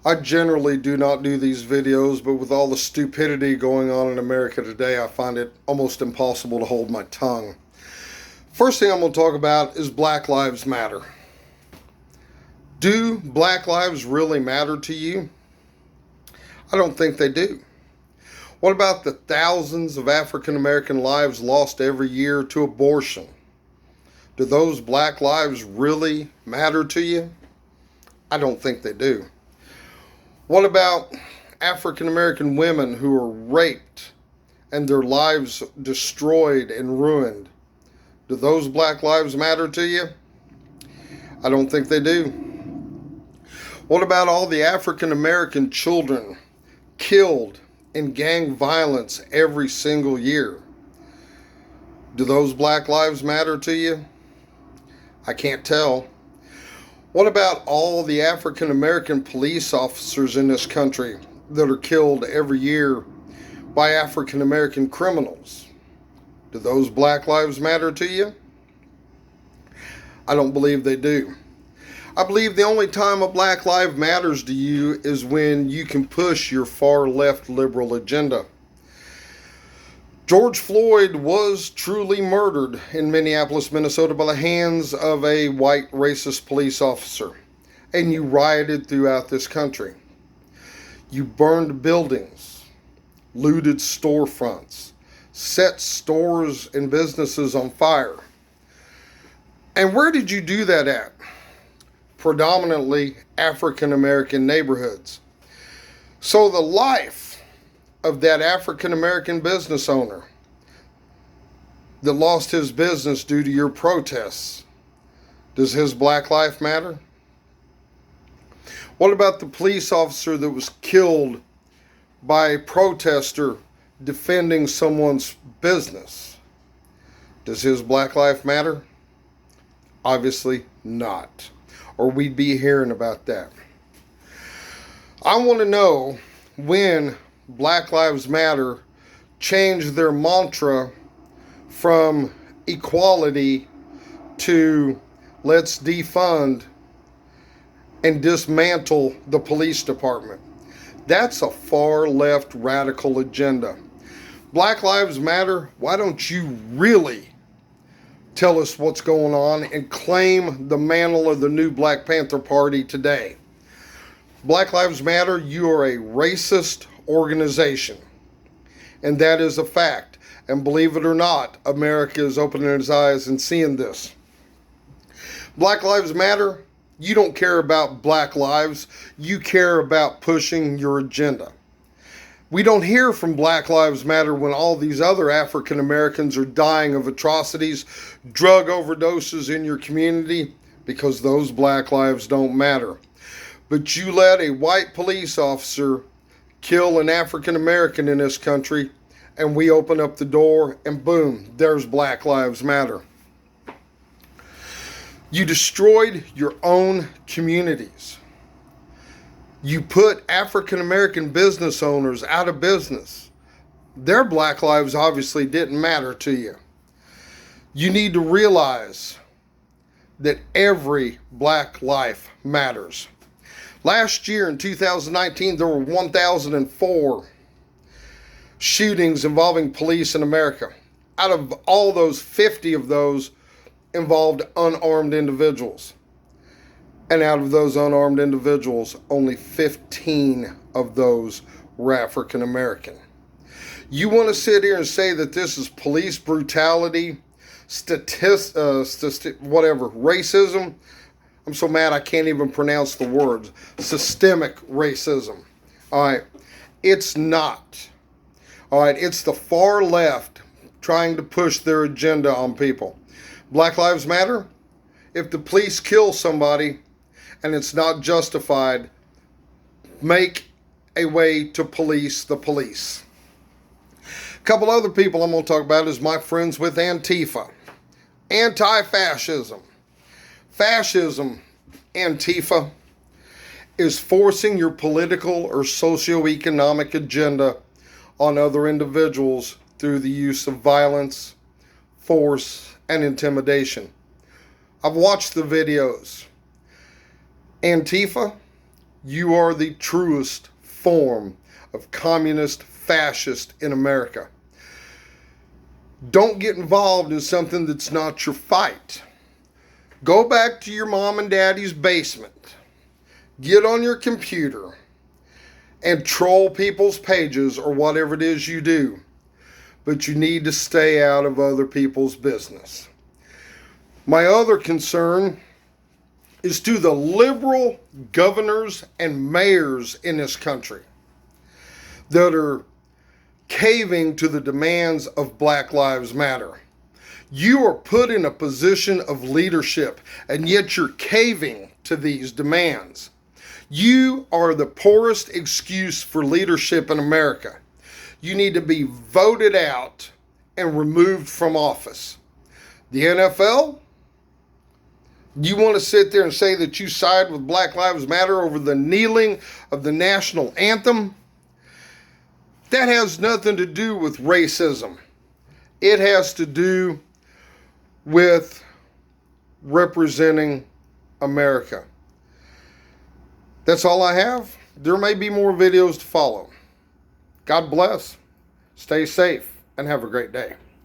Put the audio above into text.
I generally do not do these videos, but with all the stupidity going on in America today, I find it almost impossible to hold my tongue. First thing I'm going to talk about is Black Lives Matter. Do Black lives really matter to you? I don't think they do. What about the thousands of African American lives lost every year to abortion? Do those Black lives really matter to you? I don't think they do. What about African American women who are raped and their lives destroyed and ruined? Do those Black lives matter to you? I don't think they do. What about all the African American children killed in gang violence every single year? Do those Black lives matter to you? I can't tell. What about all the African American police officers in this country that are killed every year by African American criminals? Do those Black lives matter to you? I don't believe they do. I believe the only time a Black life matters to you is when you can push your far left liberal agenda. George Floyd was truly murdered in Minneapolis, Minnesota by the hands of a white racist police officer, and you rioted throughout this country. You burned buildings, looted storefronts, set stores and businesses on fire. And where did you do that at? Predominantly African American neighborhoods. So the life of that African American business owner that lost his business due to your protests, does his Black life matter? What about the police officer that was killed by a protester defending someone's business? Does his Black life matter? Obviously not, or we'd be hearing about that. I want to know when Black Lives Matter changed their mantra from equality to let's defund and dismantle the police department. That's a far left radical agenda. Black Lives Matter, why don't you really tell us what's going on and claim the mantle of the new Black Panther Party today? Black Lives Matter, you are a racist organization, and that is a fact. And believe it or not, America is opening its eyes and seeing this. Black Lives Matter, you don't care about black lives, you care about pushing your agenda. We don't hear from Black Lives Matter when all these other African Americans are dying of atrocities, drug overdoses in your community, because those black lives don't matter. But you let a white police officer kill an African American in this country, and we open up the door and boom, there's Black Lives Matter. You destroyed your own communities. You put African American business owners out of business. Their Black lives obviously didn't matter to you. You need to realize that every Black life matters. Last year in 2019, there were 1,004 shootings involving police in America. Out of all those, 50 of those involved unarmed individuals. And out of those unarmed individuals, only 15 of those were African American. You want to sit here and say that this is police brutality, racism? I'm so mad I can't even pronounce the words. Systemic racism. All right. It's not. All right. It's the far left trying to push their agenda on people. Black Lives Matter? If the police kill somebody and it's not justified, make a way to police the police. A couple other people I'm going to talk about is my friends with Antifa. Anti-fascism. Fascism, Antifa, is forcing your political or socioeconomic agenda on other individuals through the use of violence, force, and intimidation. I've watched the videos. Antifa, you are the truest form of communist fascist in America. Don't get involved in something that's not your fight. Go back to your mom and daddy's basement. Get on your computer and troll people's pages or whatever it is you do. But you need to stay out of other people's business. My other concern is to the liberal governors and mayors in this country that are caving to the demands of Black Lives Matter. You are put in a position of leadership, and yet you're caving to these demands. You are the poorest excuse for leadership in America. You need to be voted out and removed from office. The NFL, you want to sit there and say that you side with Black Lives Matter over the kneeling of the national anthem? That has nothing to do with racism. It has to do with representing America. That's all I have. There may be more videos to follow. God bless. Stay safe and have a great day.